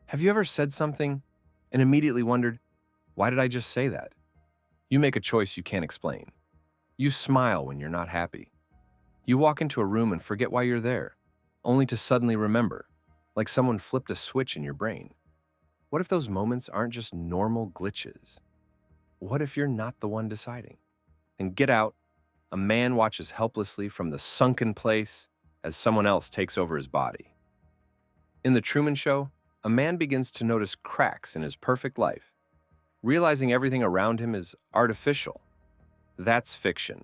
Have you ever said something and immediately wondered, why did I just say that? You make a choice you can't explain. You smile when you're not happy. You walk into a room and forget why you're there, only to suddenly remember, like someone flipped a switch in your brain. What if those moments aren't just normal glitches? What if you're not the one deciding? And Get Out, a man watches helplessly from the sunken place as someone else takes over his body. In The Truman Show, a man begins to notice cracks in his perfect life, realizing everything around him is artificial. That's fiction.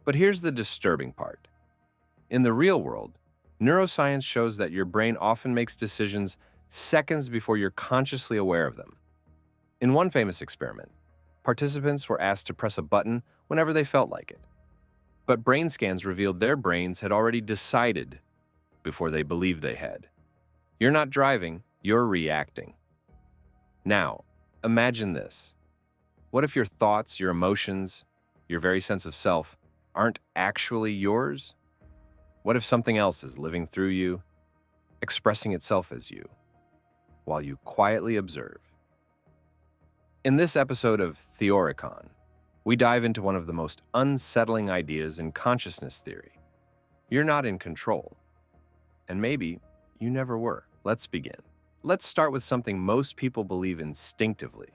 But here's the disturbing part. In the real world, neuroscience shows that your brain often makes decisions seconds before you're consciously aware of them. In one famous experiment, participants were asked to press a button whenever they felt like it. But brain scans revealed their brains had already decided before they believed they had. You're not driving, you're reacting. Now, imagine this. What if your thoughts, your emotions, your very sense of self aren't actually yours? What if something else is living through you, expressing itself as you, while you quietly observe? In this episode of Theoricon, we dive into one of the most unsettling ideas in consciousness theory. You're not in control. And maybe you never were. Let's begin. Let's start with something most people believe instinctively.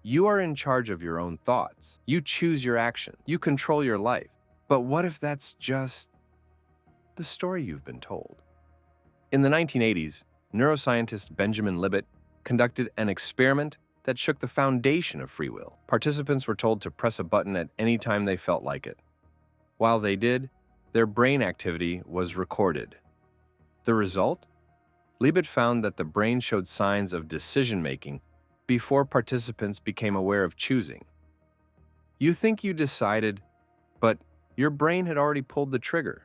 You are in charge of your own thoughts. You choose your action. You control your life. But what if that's just the story you've been told? In the 1980s, neuroscientist Benjamin Libet conducted an experiment that shook the foundation of free will. Participants were told to press a button at any time they felt like it. While they did, their brain activity was recorded. The result? Libet found that the brain showed signs of decision-making before participants became aware of choosing. You think you decided, but your brain had already pulled the trigger.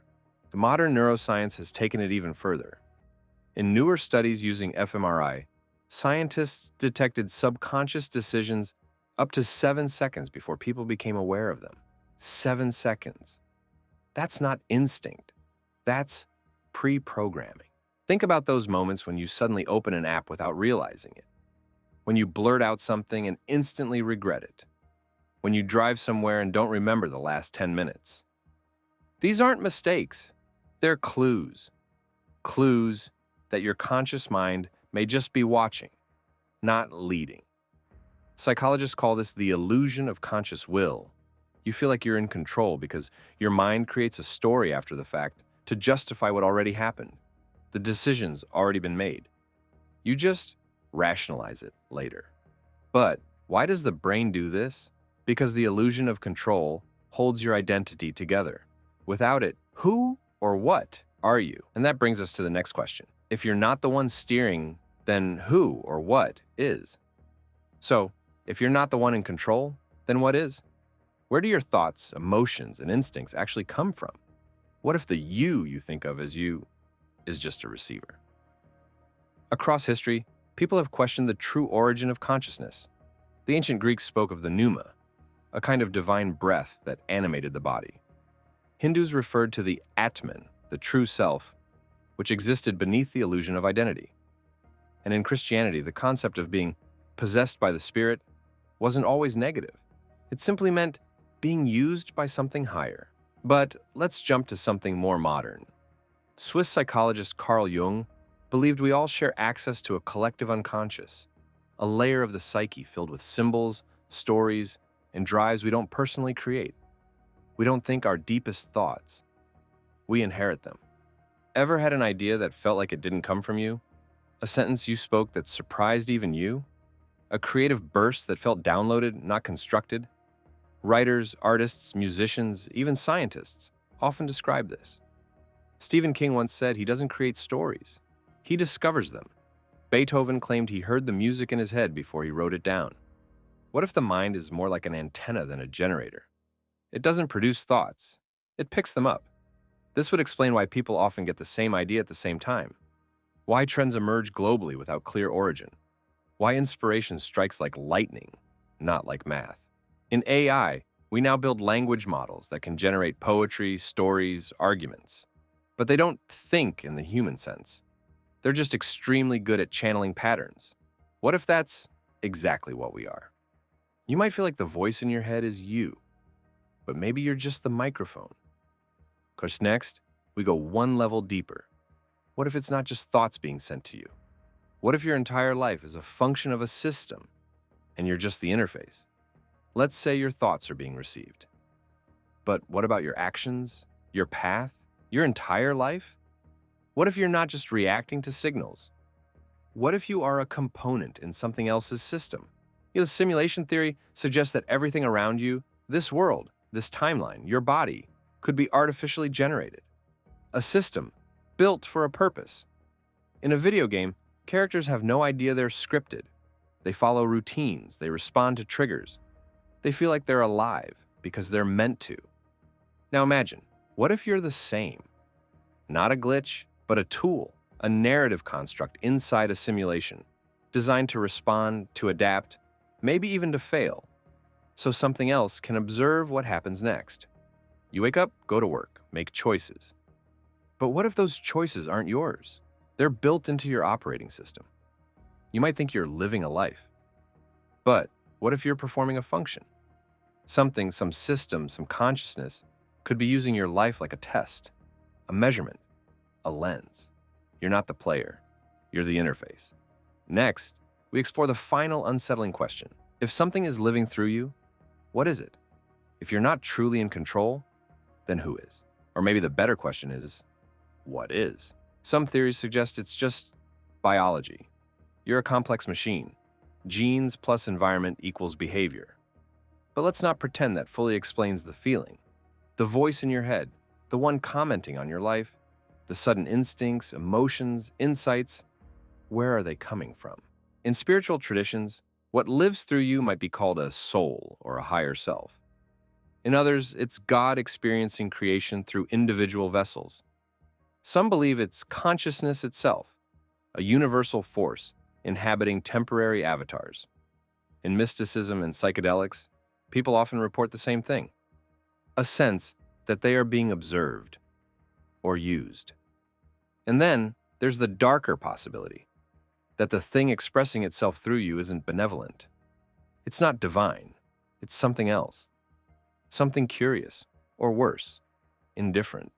The modern neuroscience has taken it even further. In newer studies using fMRI, scientists detected subconscious decisions up to 7 seconds before people became aware of them. 7 seconds. That's not instinct. That's pre-programming. Think about those moments when you suddenly open an app without realizing it. When you blurt out something and instantly regret it. When you drive somewhere and don't remember the last 10 minutes. These aren't mistakes. They're clues. Clues that your conscious mind may just be watching, not leading. Psychologists call this the illusion of conscious will. You feel like you're in control because your mind creates a story after the fact to justify what already happened. The decision's already been made. You just rationalize it later. But why does the brain do this? Because the illusion of control holds your identity together. Without it, who or what are you? And that brings us to the next question. If you're not the one steering, then who or what is? So, if you're not the one in control, then what is? Where do your thoughts, emotions, and instincts actually come from? What if the you think of as you is just a receiver? Across history, people have questioned the true origin of consciousness. The ancient Greeks spoke of the pneuma, a kind of divine breath that animated the body. Hindus referred to the Atman, the true self, which existed beneath the illusion of identity. And in Christianity, the concept of being possessed by the Spirit wasn't always negative. It simply meant being used by something higher. But let's jump to something more modern. Swiss psychologist Carl Jung believed we all share access to a collective unconscious, a layer of the psyche filled with symbols, stories, and drives we don't personally create. We don't think our deepest thoughts. We inherit them. Ever had an idea that felt like it didn't come from you? A sentence you spoke that surprised even you? A creative burst that felt downloaded, not constructed? Writers, artists, musicians, even scientists often describe this. Stephen King once said he doesn't create stories. He discovers them. Beethoven claimed he heard the music in his head before he wrote it down. What if the mind is more like an antenna than a generator? It doesn't produce thoughts. It picks them up. This would explain why people often get the same idea at the same time. Why trends emerge globally without clear origin. Why inspiration strikes like lightning, not like math. In AI, we now build language models that can generate poetry, stories, arguments. But they don't think in the human sense. They're just extremely good at channeling patterns. What if that's exactly what we are? You might feel like the voice in your head is you, but maybe you're just the microphone. Of course, next, we go one level deeper. What if it's not just thoughts being sent to you? What if your entire life is a function of a system and you're just the interface? Let's say your thoughts are being received. But what about your actions, your path, your entire life? What if you're not just reacting to signals? What if you are a component in something else's system? Simulation theory suggests that everything around you, this world, this timeline, your body, could be artificially generated. A system built for a purpose. In a video game, characters have no idea they're scripted. They follow routines, they respond to triggers. They feel like they're alive because they're meant to. Now imagine, what if you're the same? Not a glitch, but a tool, a narrative construct inside a simulation, designed to respond, to adapt, maybe even to fail, so something else can observe what happens next. You wake up, go to work, make choices. But what if those choices aren't yours? They're built into your operating system. You might think you're living a life. But what if you're performing a function? Something, some system, some consciousness could be using your life like a test, a measurement, a lens. You're not the player. You're the interface. Next, we explore the final unsettling question. If something is living through you, what is it? If you're not truly in control, then who is? Or maybe the better question is, what is? Some theories suggest it's just biology. You're a complex machine. Genes plus environment equals behavior. But let's not pretend that fully explains the feeling. The voice in your head, the one commenting on your life, the sudden instincts, emotions, insights, where are they coming from? In spiritual traditions, what lives through you might be called a soul or a higher self. In others, it's God experiencing creation through individual vessels. Some believe it's consciousness itself, a universal force inhabiting temporary avatars. In mysticism and psychedelics, people often report the same thing, a sense that they are being observed or used. And then there's the darker possibility that the thing expressing itself through you isn't benevolent. It's not divine. It's something else. Something curious, or worse, indifferent.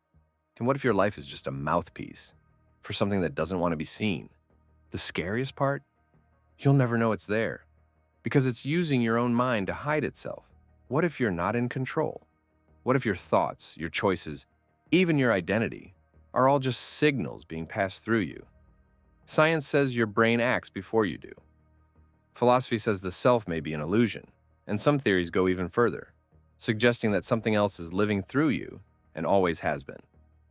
And what if your life is just a mouthpiece for something that doesn't want to be seen? The scariest part? You'll never know it's there, because it's using your own mind to hide itself. What if you're not in control? What if your thoughts, your choices, even your identity, are all just signals being passed through you? Science says your brain acts before you do. Philosophy says the self may be an illusion, and some theories go even further, suggesting that something else is living through you and always has been.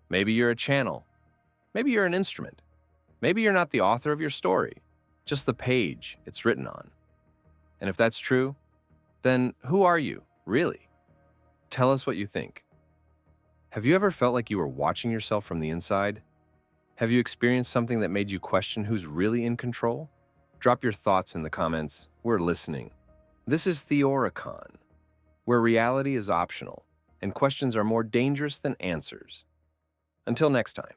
Maybe you're a channel. Maybe you're an instrument. Maybe you're not the author of your story, just the page it's written on. And if that's true, then who are you, really? Tell us what you think. Have you ever felt like you were watching yourself from the inside? Have you experienced something that made you question who's really in control? Drop your thoughts in the comments. We're listening. This is Theoricon, where reality is optional and questions are more dangerous than answers. Until next time.